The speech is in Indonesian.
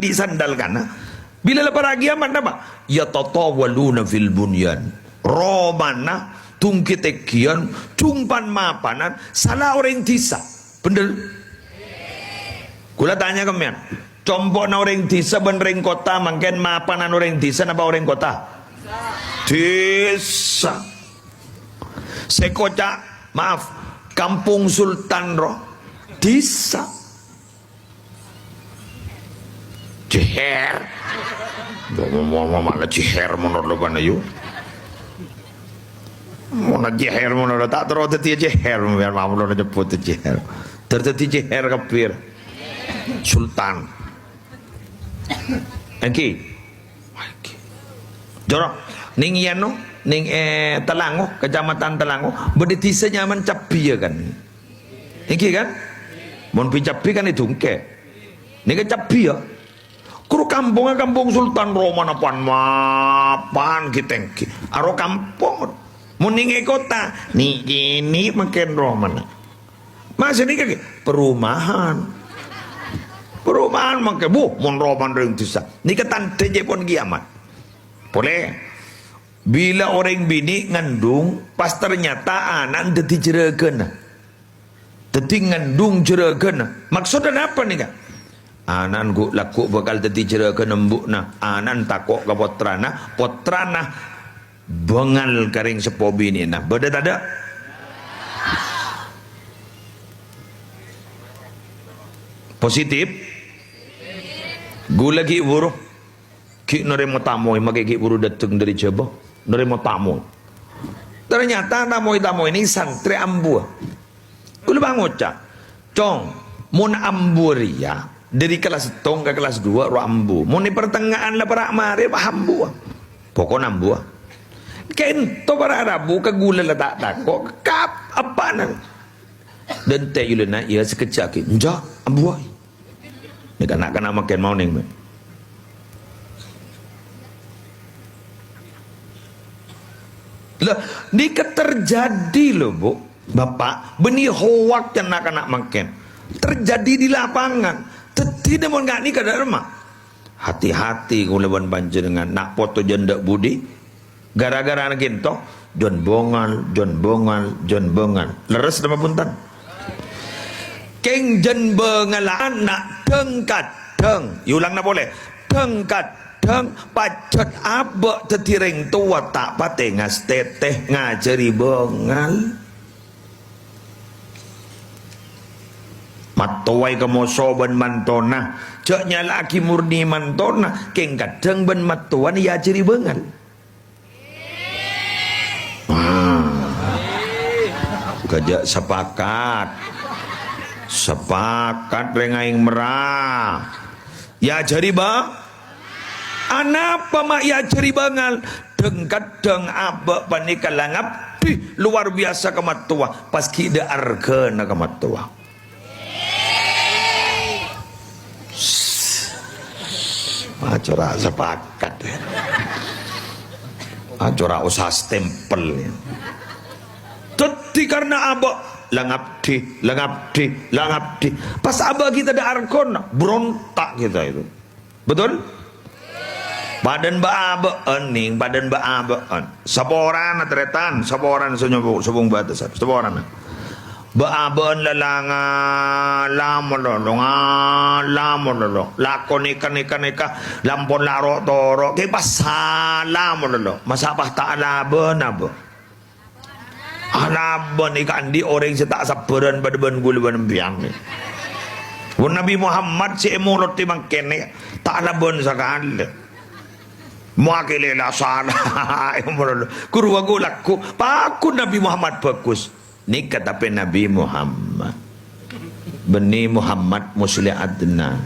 disandalkan. Bila lepas lagi amat apa? Ya tatawaluna fil bunyan. Romana tungkitekian cumpan mapanan salah orang tisa. Bener? Kula tanya kemian. Compok na orang tisa benreng kota mangken mapanan orang tisa napa orang kota? Tisa. Sekocak maaf Kampung Sultan roh tisa. Jeher. Mana jeher menurut mana yuk? Mana jeher menurut tak terus teti jeher biar mamu lo jemput jeher. Terteti jeher kapir. Sultan. Engki. Jorok ning yano ning Telango, Kecamatan Telango, berdetisa nyaman capi ya kan. Engki kan? Mon pi capi kan itu engke. Ning capi ya. Kuru kampungnya kampung Sultan Roman apaan mapan kitengki. Aro kampung. Muninge kota. Nih gini makin Roman. Masih nih kaki perumahan. Perumahan makin mon Roman ring tisa. Nih ketan teje pun kiamat. Boleh. Bila orang bini ngandung, pas ternyata anak deti jeragen. Deti ngandung jeragen. Maksudnya apa nih kak? Anan ku laku bakal dadi jera ke nembukna anan takok ke potrana bengal karing sepo bini nah beda tada positif gu lagi buru ki nerimo tamu magi ki buru dateng dari Jawa nerimo tamu ternyata tamu ini santri ambu gue bangocak cong mun amburia dari kelas tong ke kelas 2 rambu mau di pertengahan lah para mari paham buah pokok nambuah kento para rabu ke gula letak takok kap apa nan dan teh yulena ia sekejap ki njak ambuah ni kanak-kanak makin mau ning lah ni terjadi loh bu bapak benih hoak anak-anak makin terjadi di lapangan. Tidak mau nggak nikah dari rumah. Hati-hati kalau leban banjir dengan nak foto janda budi. Gara-gara anak itu, John Bongal. Leres nama puntan. Keng John Bongal anak tengkat teng. Ulang nak boleh. Tengkat teng pacet abak tetiring tua tak patengas teteh ngajari Bongal. Matowai kemoso ben mantona ceknya laki murni mantona keng kadang ben matuan ya ciri bengan gajak sepakat rengaing merah ya jari ba anapa mak ya jari bangal deng kadang abak panikal langap luar biasa kematua pas kida argana kematua acora sepakat acora usaha stempel teti karena abah langap di pas abah kita ada arkon berontak kita itu betul badan ba ening badan ba saboran atretan saboran subung batas saboran Baaban lalanga lamon lakon ikan lampon laro toro kay pasalamon masapah ta alaban abo alaban ikan di orang setak sabaran badan gulban biang Nabi Muhammad si emulot timang kene ta alaban sakal muakile la salah kurwa gulakku paku Nabi Muhammad bagus nikah tapi Nabi Muhammad Bani Muhammad Musli Adnan